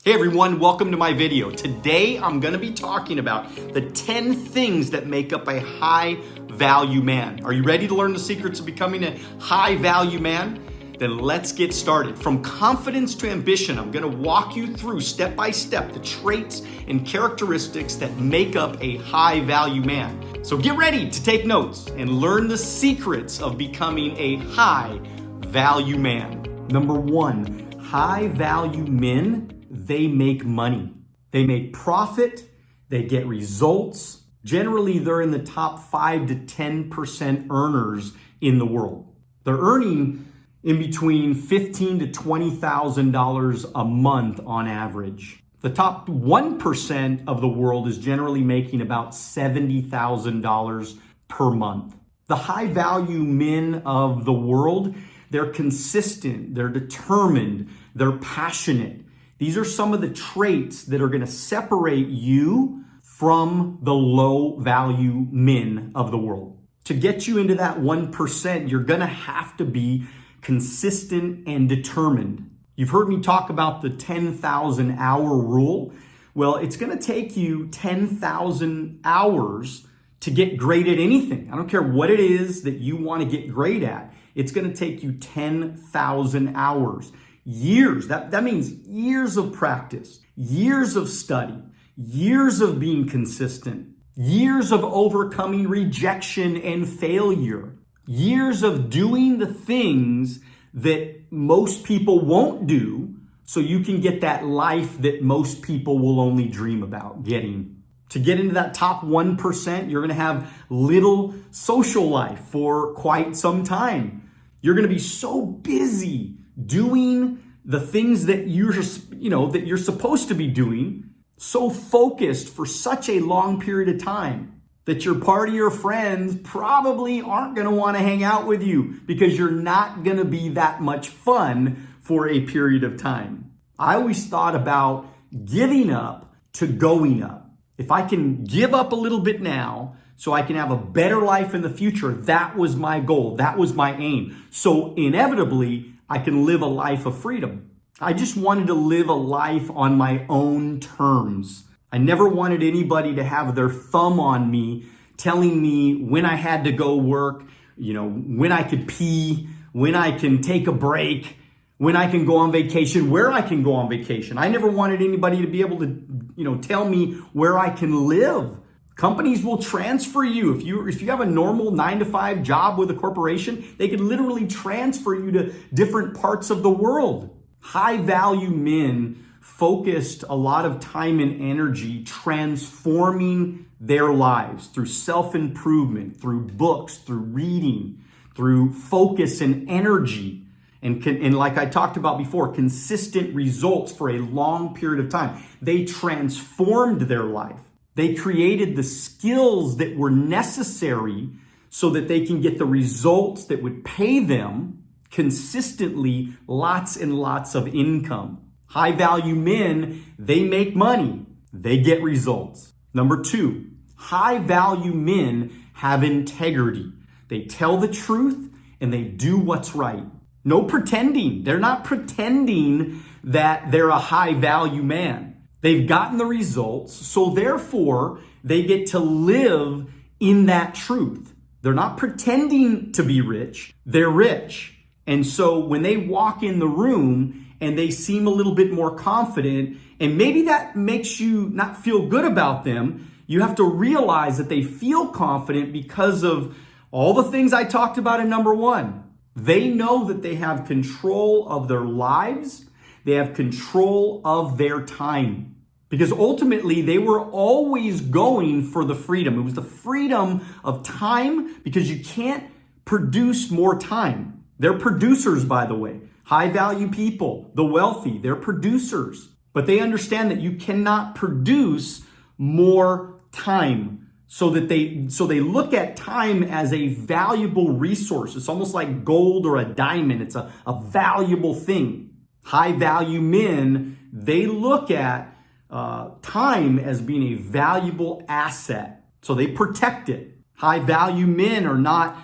Hey everyone, welcome to my video. Today I'm going to be talking about the 10 things that make up a high value man. Are you ready to learn the secrets of becoming a high value man? Then let's get started. From confidence to ambition, I'm going to walk you through step by step the traits and characteristics that make up a high value man. So get ready to take notes and learn the secrets of becoming a high value man. Number one, high value men, they make money. They make profit. They get results. Generally, they're in the top 5 to 10% earners in the world. They're earning in between $15,000 to $20,000 a month on average. The top 1% of the world is generally making about $70,000 per month. The high value men of the world, they're consistent, they're determined, they're passionate. These are some of the traits that are going to separate you from the low value men of the world. To get you into that 1%, you're going to have to be consistent and determined. You've heard me talk about the 10,000 hour rule. Well, it's going to take you 10,000 hours to get great at anything. I don't care what it is that you want to get great at. It's going to take you 10,000 hours. Years, that means years of practice, years of study, years of being consistent, years of overcoming rejection and failure, years of doing the things that most people won't do so you can get that life that most people will only dream about getting. To get into that top 1%, you're going to have little social life for quite some time. You're going to be so busy doing the things that you're supposed to be doing, so focused for such a long period of time that your party or friends probably aren't going to want to hang out with you because you're not going to be that much fun for a period of time. I always thought about giving up to going up. If I can give up a little bit now so I can have a better life in the future, that was my goal. That was my aim. So inevitably, I can live a life of freedom. I just wanted to live a life on my own terms. I never wanted anybody to have their thumb on me, telling me when I had to go work, when I could pee, when I can take a break, when I can go on vacation, where I can go on vacation. I never wanted anybody to be able to, tell me where I can live. Companies will transfer you. If you have a normal 9-to-5 job with a corporation, they can literally transfer you to different parts of the world. High value men focused a lot of time and energy transforming their lives through self-improvement, through books, through reading, through focus and energy. And like I talked about before, consistent results for a long period of time. They transformed their life. They created the skills that were necessary so that they can get the results that would pay them consistently lots and lots of income. High value men, they make money. They get results. Number two, high value men have integrity. They tell the truth and they do what's right. No pretending. They're not pretending that they're a high value man. They've gotten the results, so therefore they get to live in that truth. They're not pretending to be rich, they're rich. And so when they walk in the room and they seem a little bit more confident, and maybe that makes you not feel good about them, you have to realize that they feel confident because of all the things I talked about in number one. They know that they have control of their lives. They have control of their time because ultimately they were always going for the freedom. It was the freedom of time because you can't produce more time. They're producers, by the way. High value people, the wealthy, they're producers. But they understand that you cannot produce more time. So they look at time as a valuable resource. It's almost like gold or a diamond. It's a valuable thing. High value men, they look at time as being a valuable asset. So they protect it. High value men are not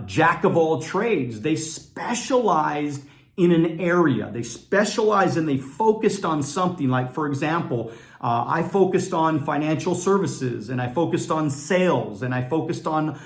jack of all trades. They specialize in an area. They specialize and they focused on something. Like, for example, I focused on financial services, and I focused on sales, and I focused on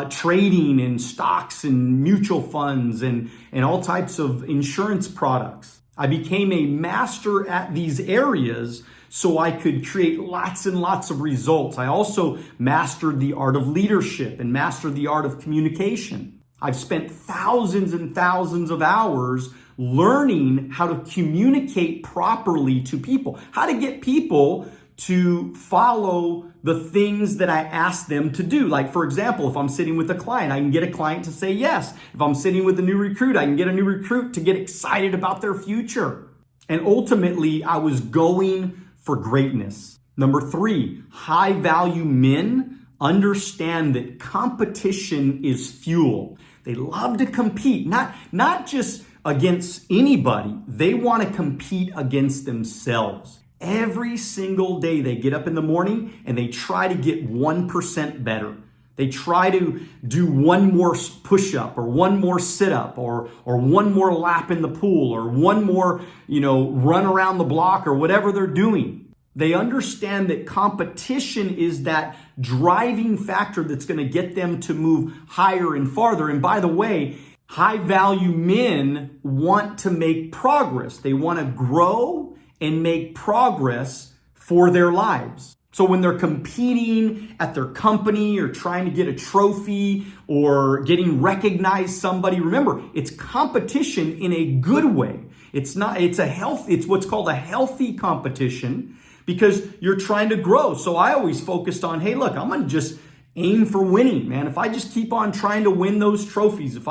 trading and stocks and mutual funds and all types of insurance products. I became a master at these areas so I could create lots and lots of results. I also mastered the art of leadership and mastered the art of communication. I've spent thousands and thousands of hours learning how to communicate properly to people, how to get people to follow the things that I ask them to do. Like, for example, if I'm sitting with a client, I can get a client to say yes. If I'm sitting with a new recruit, I can get a new recruit to get excited about their future. And ultimately, I was going for greatness. Number 3, high value men understand that competition is fuel. They love to compete, not just against anybody. They want to compete against themselves. Every single day they get up in the morning and they try to get 1% better. They try to do one more push-up or one more sit-up or one more lap in the pool or one more, run around the block or whatever they're doing. They understand that competition is that driving factor that's going to get them to move higher and farther. And by the way, high value men want to make progress. They want to grow and make progress for their lives. So when they're competing at their company or trying to get a trophy or getting recognized somebody, remember, it's competition in a good way. It's what's called a healthy competition because you're trying to grow. So I always focused on, hey, look, I'm going to just aim for winning, man. If I just keep on trying to win those trophies, if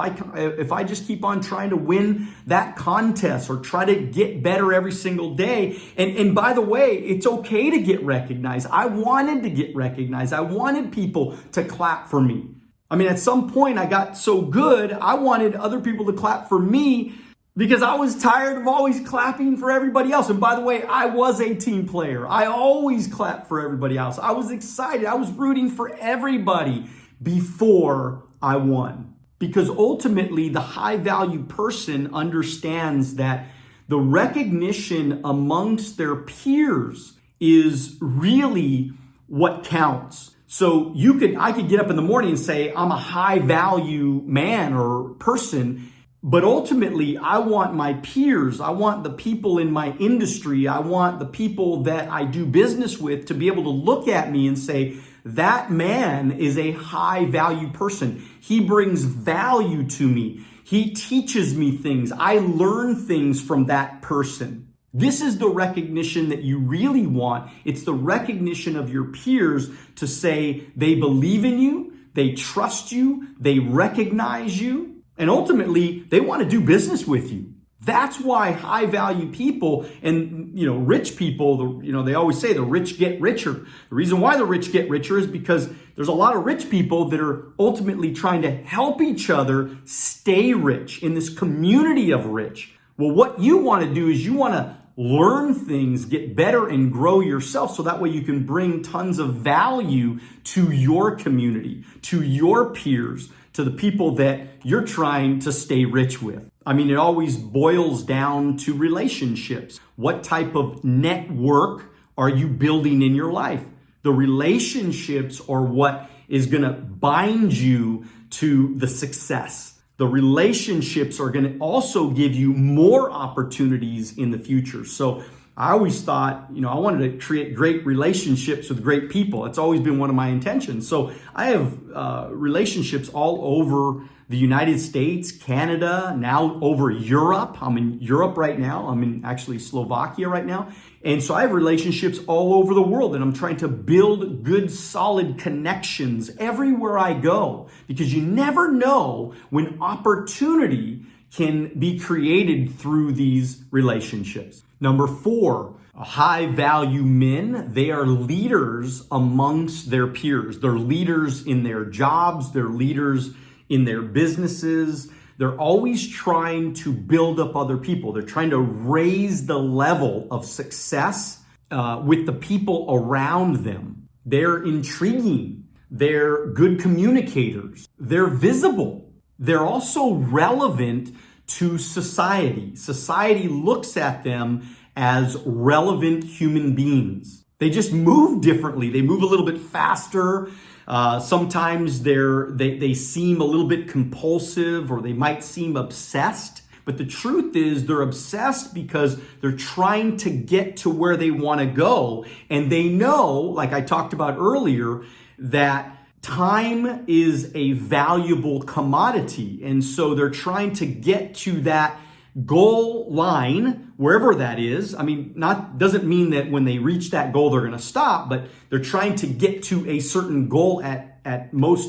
I just keep on trying to win that contest or try to get better every single day. And by the way, it's okay to get recognized. I wanted to get recognized. I wanted people to clap for me. I mean, at some point I got so good, I wanted other people to clap for me because I was tired of always clapping for everybody else. And by the way, I was a team player. I always clapped for everybody else. I was excited. I was rooting for everybody before I won. Because ultimately, the high value person understands that the recognition amongst their peers is really what counts. So I could get up in the morning and say, I'm a high value man or person. But ultimately, I want my peers, I want the people in my industry, I want the people that I do business with to be able to look at me and say, that man is a high value person. He brings value to me. He teaches me things. I learn things from that person. This is the recognition that you really want. It's the recognition of your peers to say they believe in you, they trust you, they recognize you. And ultimately, they want to do business with you. That's why high value people and, rich people, they always say the rich get richer. The reason why the rich get richer is because there's a lot of rich people that are ultimately trying to help each other stay rich in this community of rich. Well, what you want to do is you want to learn things, get better and grow yourself so that way you can bring tons of value to your community, to your peers, to the people that you're trying to stay rich with. I mean, it always boils down to relationships. What type of network are you building in your life? The relationships are what is going to bind you to the success. The relationships are going to also give you more opportunities in the future. So I always thought, I wanted to create great relationships with great people. It's always been one of my intentions. So I have relationships all over the United States, Canada, now over Europe. I'm in Europe right now. I'm in actually Slovakia right now. And so I have relationships all over the world, and I'm trying to build good, solid connections everywhere I go, because you never know when opportunity can be created through these relationships. Number 4, high value men, they are leaders amongst their peers. They're leaders in their jobs. They're leaders in their businesses. They're always trying to build up other people. They're trying to raise the level of success with the people around them. They're intriguing. They're good communicators. They're visible. They're also relevant to society. Society looks at them as relevant human beings. They just move differently. They move a little bit faster. Sometimes they seem a little bit compulsive, or they might seem obsessed. But the truth is they're obsessed because they're trying to get to where they want to go. And they know, like I talked about earlier, that time is a valuable commodity. And so they're trying to get to that goal line, wherever that is. I mean, doesn't mean that when they reach that goal, they're going to stop, but they're trying to get to a certain goal at most,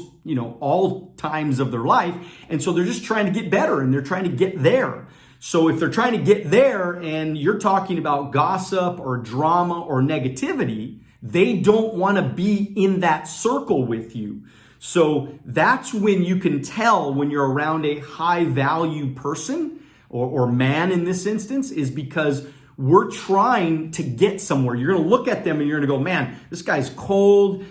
all times of their life. And so they're just trying to get better, and they're trying to get there. So if they're trying to get there and you're talking about gossip or drama or negativity, they don't want to be in that circle with you. So that's when you can tell when you're around a high value person or man in this instance, is because we're trying to get somewhere. You're going to look at them and you're going to go, man, this guy's cold.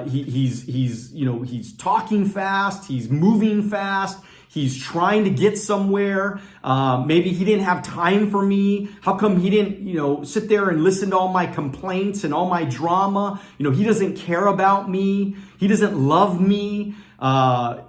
He's talking fast. He's moving fast. He's trying to get somewhere. Maybe he didn't have time for me. How come he didn't, sit there and listen to all my complaints and all my drama? He doesn't care about me. He doesn't love me.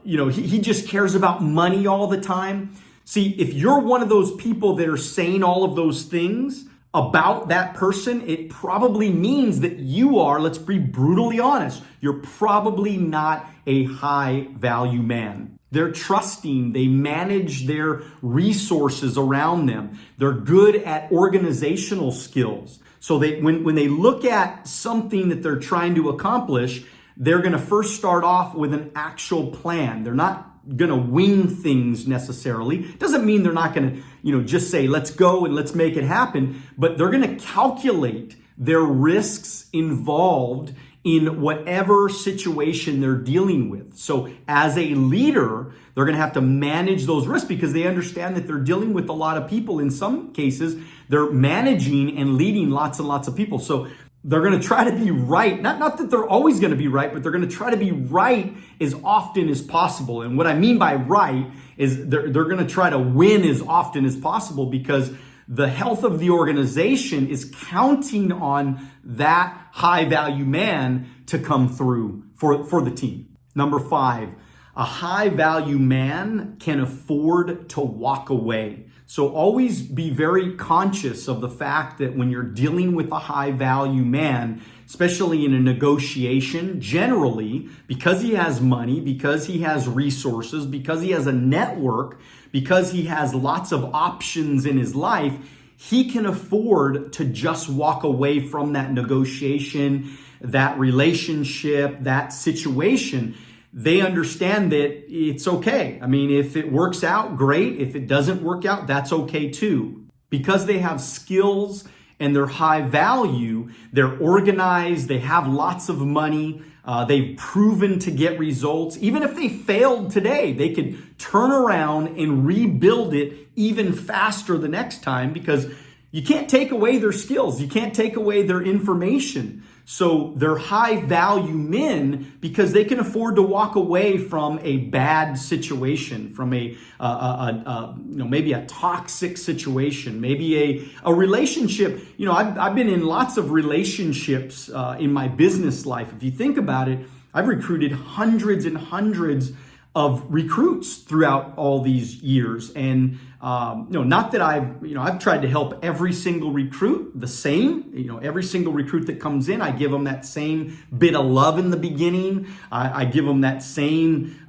He just cares about money all the time. See, if you're one of those people that are saying all of those things about that person, it probably means that you are, let's be brutally honest, you're probably not a high value man. They're trusting, they manage their resources around them. They're good at organizational skills. So when they look at something that they're trying to accomplish, they're going to first start off with an actual plan. They're not going to wing things necessarily. Doesn't mean they're not going to, just say, let's go and let's make it happen. But they're going to calculate their risks involved in whatever situation they're dealing with. So as a leader, they're going to have to manage those risks because they understand that they're dealing with a lot of people. In some cases, they're managing and leading lots and lots of people. So they're going to try to be right. Not that they're always going to be right, but they're going to try to be right as often as possible. And what I mean by right is they're going to try to win as often as possible because the health of the organization is counting on that high value man to come through for the team. Number 5, a high value man can afford to walk away. So always be very conscious of the fact that when you're dealing with a high value man, especially in a negotiation, generally, because he has money, because he has resources, because he has a network, because he has lots of options in his life, he can afford to just walk away from that negotiation, that relationship, that situation. They understand that it's okay. I mean, if it works out, great. If it doesn't work out, that's okay too. Because they have skills and they're high value, they're organized, they have lots of money, they've proven to get results. Even if they failed today, they could turn around and rebuild it even faster the next time because you can't take away their skills. You can't take away their information. So they're high value men because they can afford to walk away from a bad situation, from maybe a toxic situation, maybe a relationship. I've been in lots of relationships in my business life. If you think about it, I've recruited hundreds and hundreds of recruits throughout all these years. And, not that I've tried to help every single recruit the same, every single recruit that comes in, I give them that same bit of love in the beginning. I give them that same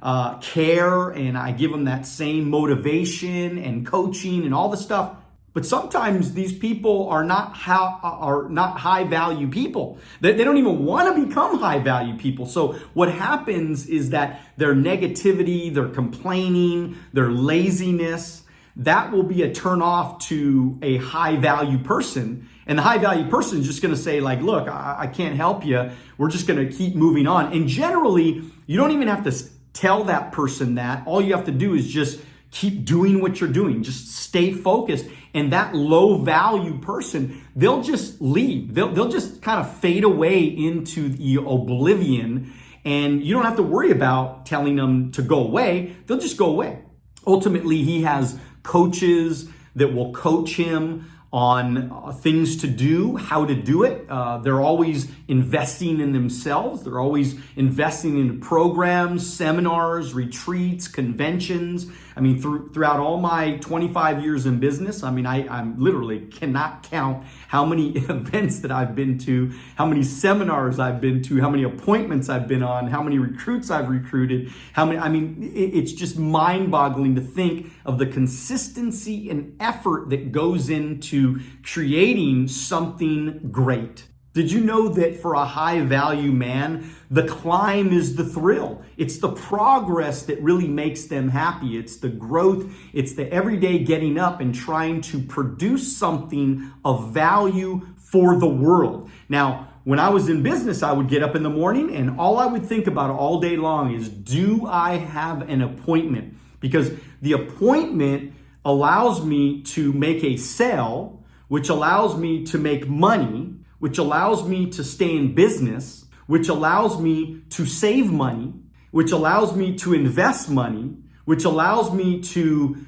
care, and I give them that same motivation and coaching and all the stuff. But sometimes these people are not high value people. They don't even want to become high value people. So what happens is that their negativity, their complaining, their laziness, that will be a turn off to a high value person. And the high value person is just going to say like, look, I can't help you. We're just going to keep moving on. And generally, you don't even have to tell that person that. All you have to do is just keep doing what you're doing. Just stay focused. And that low value person, they'll just leave. They'll just kind of fade away into the oblivion. And you don't have to worry about telling them to go away. They'll just go away. Ultimately, he has coaches that will coach him on things to do, how to do it. They're always investing in themselves. They're always investing in programs, seminars, retreats, conventions. I mean, throughout all my 25 years in business, I mean, I literally cannot count how many events that I've been to, how many seminars I've been to, how many appointments I've been on, how many recruits I've recruited, it's just mind-boggling to think of the consistency and effort that goes into creating something great. Did you know that for a high value man, the climb is the thrill? It's the progress that really makes them happy. It's the growth. It's the everyday getting up and trying to produce something of value for the world. Now, when I was in business, I would get up in the morning and all I would think about all day long is, do I have an appointment? Because the appointment allows me to make a sale, which allows me to make money, which allows me to stay in business, which allows me to save money, which allows me to invest money, which allows me to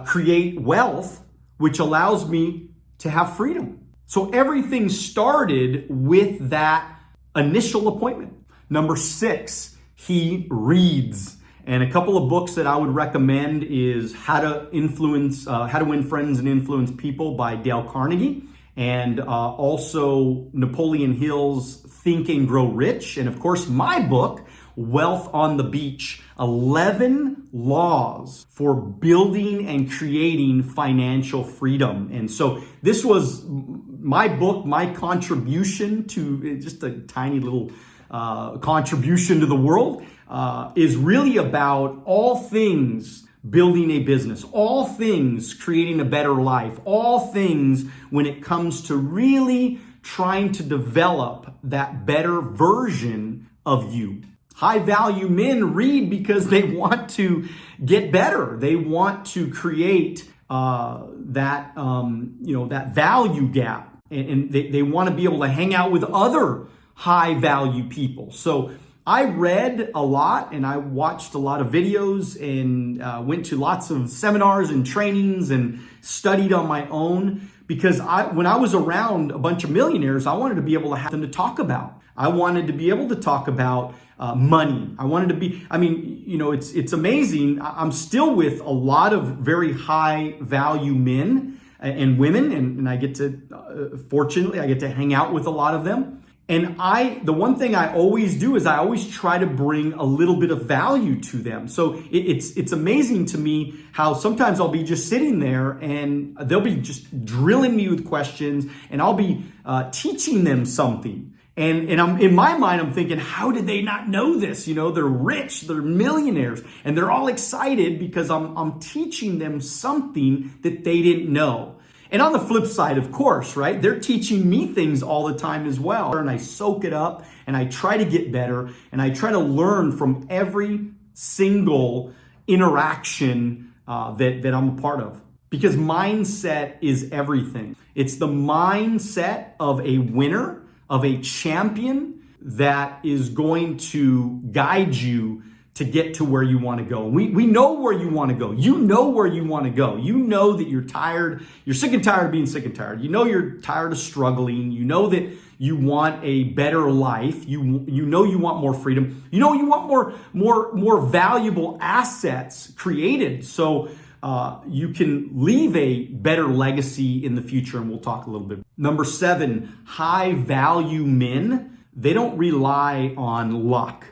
create wealth, which allows me to have freedom. So everything started with that initial appointment. Number 6, he reads. And a couple of books that I would recommend is How to Win Friends and Influence People by Dale Carnegie. And also Napoleon Hill's Think and Grow Rich. And of course, my book, Wealth on the Beach, 11 Laws for Building and Creating Financial Freedom. And so this was my book, my contribution to just a tiny little contribution to the world, is really about all things building a business, all things creating a better life, all things when it comes to really trying to develop that better version of you. High value men read because they want to get better. They want to create that value gap, and they want to be able to hang out with other high value people. So I read a lot and I watched a lot of videos and went to lots of seminars and trainings and studied on my own because when I was around a bunch of millionaires, I wanted to be able to have them to talk about. I wanted to be able to talk about money. I wanted to be, it's amazing. I'm still with a lot of very high value men and women, and I get to, fortunately, I get to hang out with a lot of them. And the one thing I always do is I always try to bring a little bit of value to them. So it's amazing to me how sometimes I'll be just sitting there and they'll be just drilling me with questions and I'll be teaching them something. And I'm in my mind, I'm thinking, how did they not know this? They're rich, they're millionaires, and they're all excited because I'm teaching them something that they didn't know. And on the flip side, of course, right? They're teaching me things all the time as well. And I soak it up and I try to get better and I try to learn from every single interaction that I'm a part of. Because mindset is everything. It's the mindset of a winner, of a champion that is going to guide you to get to where you want to go. We know where you want to go. You know where you want to go. You know that you're tired. You're sick and tired of being sick and tired. You know you're tired of struggling. You know that you want a better life. You know you want more freedom. You know you want more valuable assets created so you can leave a better legacy in the future, and we'll talk a little bit. Number 7, high value men. They don't rely on luck.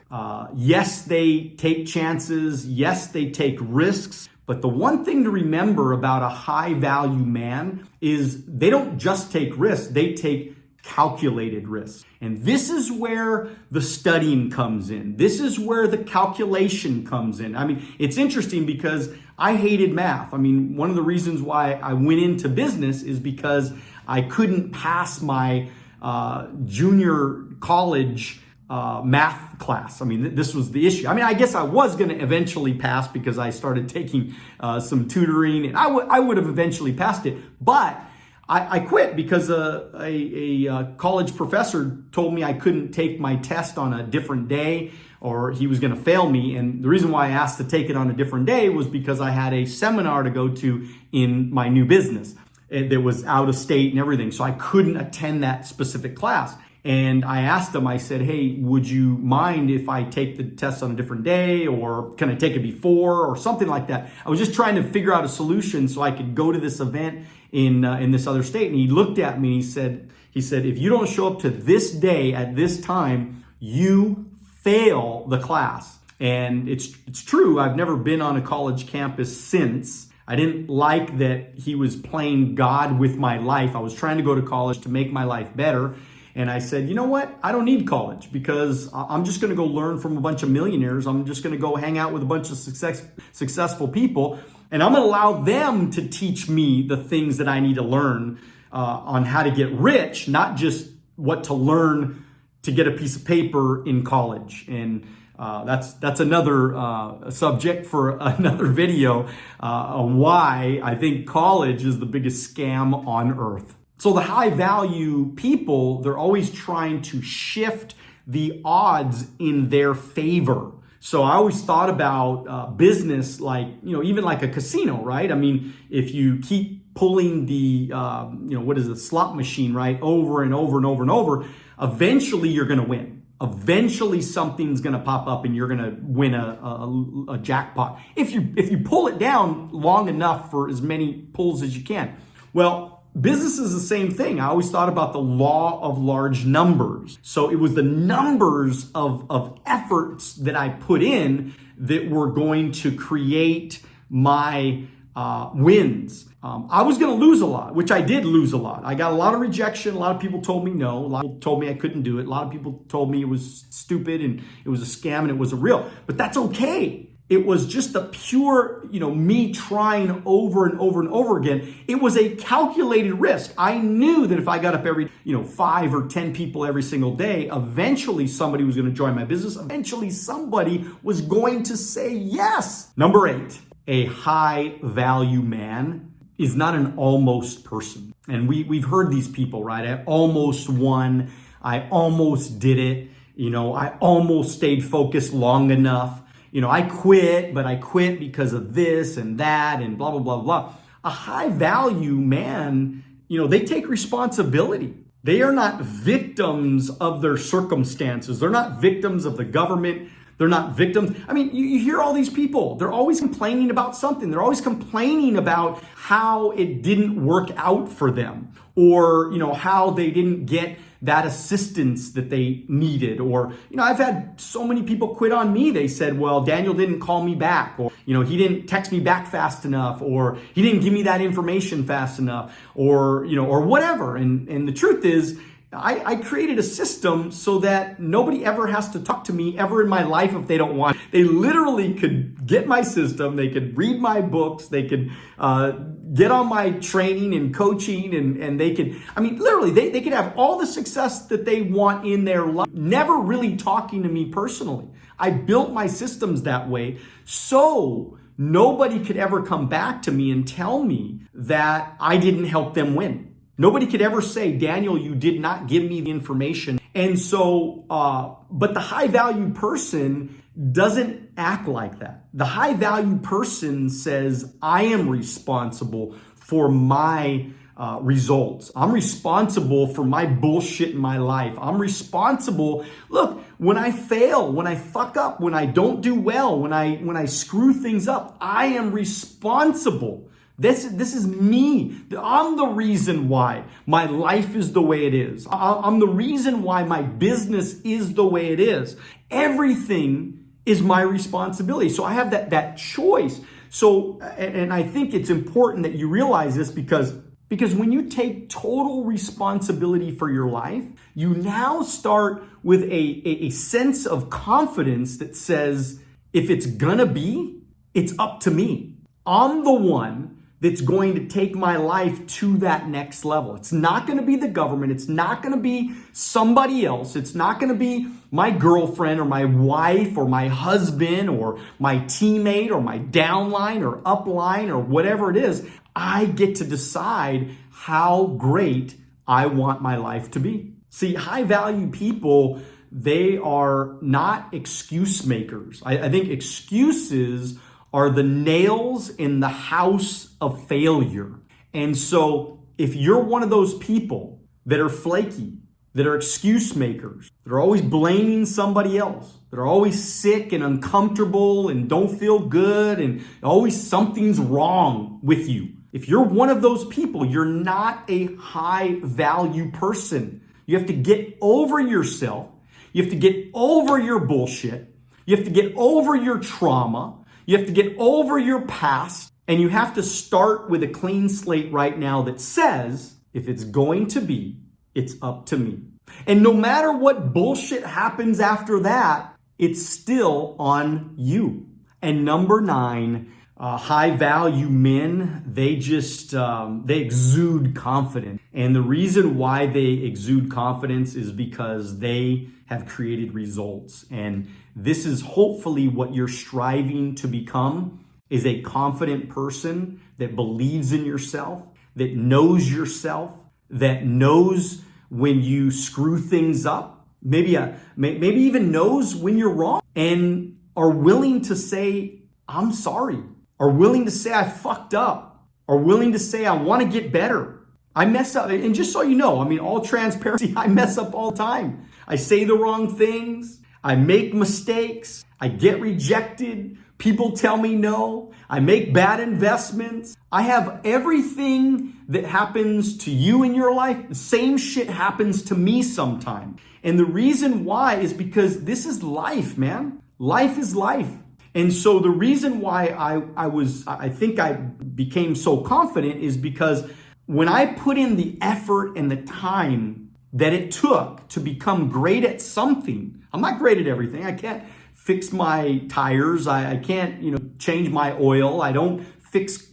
Yes, they take chances. Yes, they take risks. But the one thing to remember about a high value man is they don't just take risks. They take calculated risks. And this is where the studying comes in. This is where the calculation comes in. It's interesting because I hated math. One of the reasons why I went into business is because I couldn't pass my junior college math class. This was the issue. I guess I was going to eventually pass because I started taking some tutoring, and I would have eventually passed it. But I quit because a college professor told me I couldn't take my test on a different day or he was going to fail me. And the reason why I asked to take it on a different day was because I had a seminar to go to in my new business that was out of state and everything. So I couldn't attend that specific class. And I asked them, I said, hey, would you mind if I take the test on a different day, or can I take it before, or something like that? I was just trying to figure out a solution so I could go to this event in this other state. And he looked at me and he said, if you don't show up to this day at this time, you fail the class. And it's true. I've never been on a college campus since. I didn't like that he was playing God with my life. I was trying to go to college to make my life better. And I said, you know what? I don't need college because I'm just going to go learn from a bunch of millionaires. I'm just going to go hang out with a bunch of successful people. And I'm going to allow them to teach me the things that I need to learn on how to get rich, not just what to learn to get a piece of paper in college. And that's another subject for another video on why I think college is the biggest scam on earth. So the high value people, they're always trying to shift the odds in their favor. So I always thought about business like, even like a casino, right? I mean, if you keep pulling the, slot machine, right? Over and over and over and over, eventually you're going to win. Eventually something's going to pop up and you're going to win a jackpot. If you pull it down long enough for as many pulls as you can. Well, business is the same thing. I always thought about the law of large numbers. So it was the numbers of efforts that I put in that were going to create my wins. I was going to lose a lot, which I did lose a lot. I got a lot of rejection. A lot of people told me no. A lot of people told me I couldn't do it. A lot of people told me it was stupid and it was a scam and it wasn't real. But that's okay. It was just the pure, me trying over and over and over again. It was a calculated risk. I knew that if I got up every, 5 or 10 people every single day, eventually somebody was going to join my business. Eventually somebody was going to say yes. Number 8, a high value man is not an almost person. And we've heard these people, right? I almost won. I almost did it. I almost stayed focused long enough. I quit, but I quit because of this and that and blah, blah, blah, blah. A high value man, they take responsibility. They are not victims of their circumstances. They're not victims of the government. They're not victims. I mean, you hear all these people. They're always complaining about something. They're always complaining about how it didn't work out for them, or, how they didn't get that assistance that they needed. Or, I've had so many people quit on me. They said, well, Daniel didn't call me back, or, he didn't text me back fast enough, or he didn't give me that information fast enough, or, or whatever. And the truth is, I created a system so that nobody ever has to talk to me ever in my life if they don't want. They literally could get my system. They could read my books. They could get on my training and coaching, and they could, literally, they could have all the success that they want in their life, never really talking to me personally. I built my systems that way so nobody could ever come back to me and tell me that I didn't help them win. Nobody could ever say, Daniel, you did not give me the information. And so, but the high value person doesn't act like that. The high value person says, I am responsible for my results. I'm responsible for my bullshit in my life. I'm responsible. Look, when I fail, when I fuck up, when I don't do well, when I screw things up, I am responsible. This is me. I'm the reason why my life is the way it is. I'm the reason why my business is the way it is. Everything is my responsibility. So I have that choice. So, and I think it's important that you realize this because when you take total responsibility for your life, you now start with a sense of confidence that says, if it's gonna be, it's up to me. I'm the one that's going to take my life to that next level. It's not going to be the government. It's not going to be somebody else. It's not going to be my girlfriend or my wife or my husband or my teammate or my downline or upline or whatever it is. I get to decide how great I want my life to be. See, high value people, they are not excuse makers. I think excuses are the nails in the house of failure. And so if you're one of those people that are flaky, that are excuse makers, that are always blaming somebody else, that are always sick and uncomfortable and don't feel good and always something's wrong with you. If you're one of those people, you're not a high value person. You have to get over yourself. You have to get over your bullshit. You have to get over your trauma. You have to get over your past. And you have to start with a clean slate right now that says, if it's going to be, it's up to me. And no matter what bullshit happens after that, it's still on you. And number 9, high value men, they exude confidence. And the reason why they exude confidence is because they have created results. And this is hopefully what you're striving to become, is a confident person that believes in yourself, that knows yourself, that knows when you screw things up, maybe even knows when you're wrong, and are willing to say, I'm sorry, are willing to say I fucked up, are willing to say I want to get better. I mess up. And just so you know, all transparency, I mess up all the time. I say the wrong things. I make mistakes. I get rejected. People tell me no. I make bad investments. I have everything that happens to you in your life. The same shit happens to me sometimes. And the reason why is because this is life, man. Life is life. And so the reason why I think I became so confident is because when I put in the effort and the time that it took to become great at something, I'm not great at everything. I can't fix my tires. I can't, change my oil. I don't fix,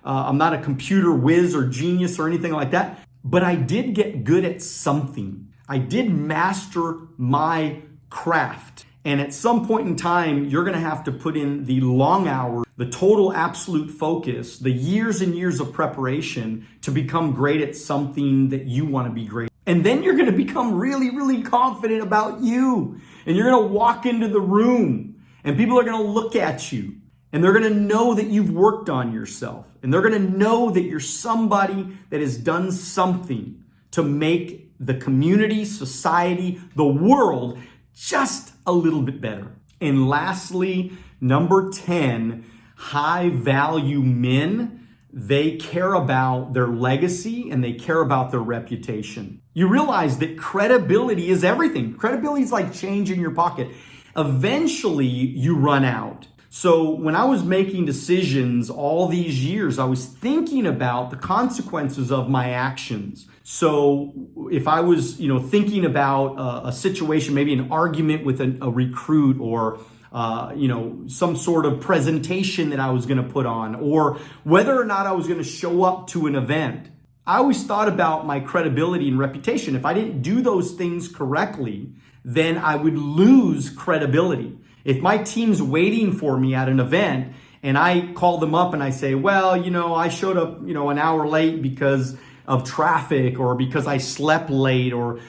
I'm not a computer whiz or genius or anything like that. But I did get good at something. I did master my craft. And at some point in time, you're going to have to put in the long hours, the total absolute focus, the years and years of preparation to become great at something that you want to be great at. And then you're going to become really, really confident about you. And you're going to walk into the room and people are going to look at you and they're going to know that you've worked on yourself. And they're going to know that you're somebody that has done something to make the community, society, the world just a little bit better. And lastly, number 10, high value men, they care about their legacy and they care about their reputation. You realize that credibility is everything. Credibility is like change in your pocket. Eventually, you run out. So when I was making decisions all these years, I was thinking about the consequences of my actions. So if I was, thinking about a situation, maybe an argument with a recruit or, some sort of presentation that I was going to put on, or whether or not I was going to show up to an event, I always thought about my credibility and reputation. If I didn't do those things correctly, then I would lose credibility. If my team's waiting for me at an event and I call them up and I say, well, I showed up, an hour late because of traffic or because I slept late or,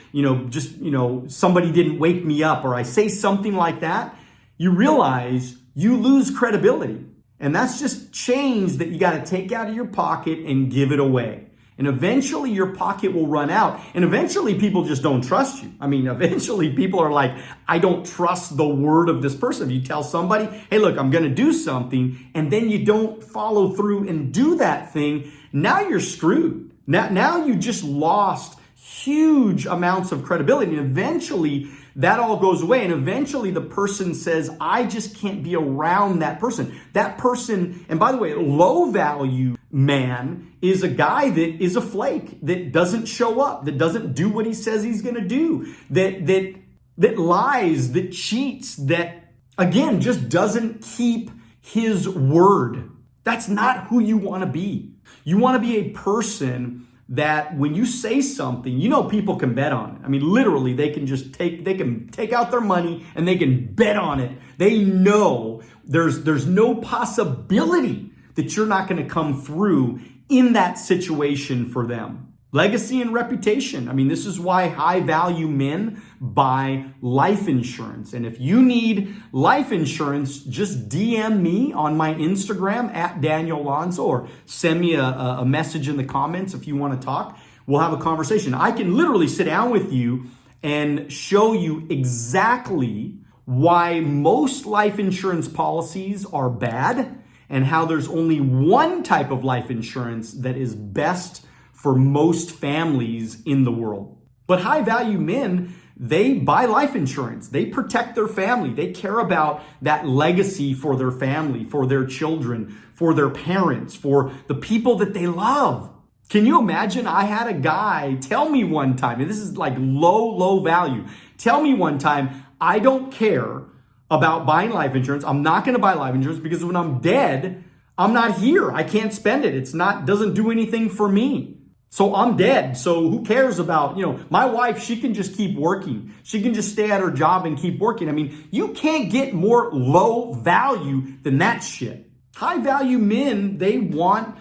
somebody didn't wake me up, or I say something like that, you realize you lose credibility. And that's just change that you got to take out of your pocket and give it away. And eventually your pocket will run out. And eventually people just don't trust you. Eventually people are like, I don't trust the word of this person. If you tell somebody, hey, look, I'm going to do something, and then you don't follow through and do that thing, now you're screwed. Now you just lost huge amounts of credibility. And eventually that all goes away. And eventually the person says, I just can't be around that person. That person, and by the way, low value man is a guy that is a flake, that doesn't show up, that doesn't do what he says he's going to do, that lies, that cheats, that again, just doesn't keep his word. That's not who you want to be. You want to be a person that when you say something, people can bet on it. Literally, they can take out their money and they can bet on it. They know there's no possibility that you're not going to come through in that situation for them. Legacy and reputation. I mean, this is why high value men buy life insurance. And if you need life insurance, just DM me on my Instagram at Daniel Alonzo, or send me a message in the comments if you want to talk. We'll have a conversation. I can literally sit down with you and show you exactly why most life insurance policies are bad and how there's only one type of life insurance that is best for most families in the world. But high value men, they buy life insurance. They protect their family. They care about that legacy for their family, for their children, for their parents, for the people that they love. Can you imagine? I had a guy tell me one time, and this is like low value, tell me one time, I don't care about buying life insurance. I'm not going to buy life insurance because when I'm dead, I'm not here. I can't spend it. Doesn't do anything for me. So I'm dead. So who cares about, my wife, she can just keep working. She can just stay at her job and keep working. I mean, you can't get more low value than that shit. High value men, they want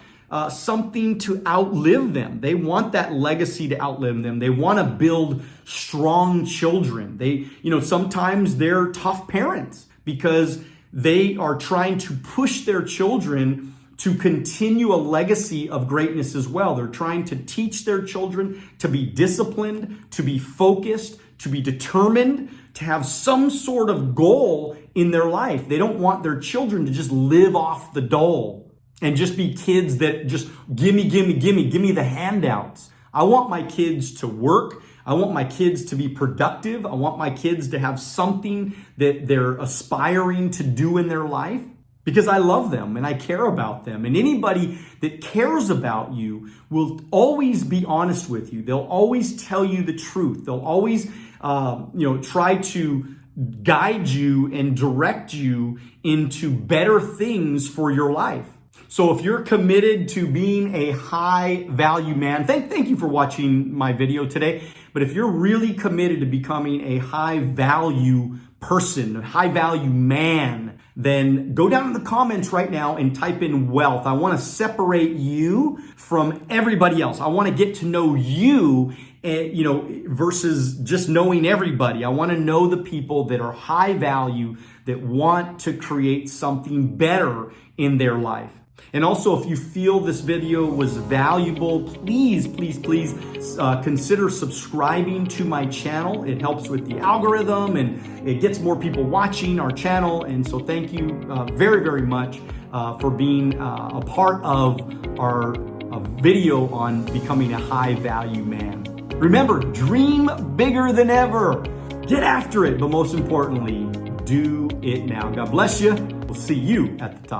something to outlive them. They want that legacy to outlive them. They want to build strong children. Sometimes they're tough parents because they are trying to push their children to continue a legacy of greatness as well. They're trying to teach their children to be disciplined, to be focused, to be determined, to have some sort of goal in their life. They don't want their children to just live off the dole and just be kids that just give me the handouts. I want my kids to work. I want my kids to be productive. I want my kids to have something that they're aspiring to do in their life, because I love them and I care about them. And anybody that cares about you will always be honest with you. They'll always tell you the truth. They'll always, try to guide you and direct you into better things for your life. So if you're committed to being a high value man, thank you for watching my video today. But if you're really committed to becoming a high value person, a high value man, then go down in the comments right now and type in wealth. I want to separate you from everybody else. I want to get to know you, versus just knowing everybody. I want to know the people that are high value, that want to create something better in their life. And also, if you feel this video was valuable, please consider subscribing to my channel. It helps with the algorithm and it gets more people watching our channel. And so thank you very, very much for being a part of our video on becoming a high value man. Remember, dream bigger than ever. Get after it, but most importantly, do it now. God bless you. We'll see you at the top.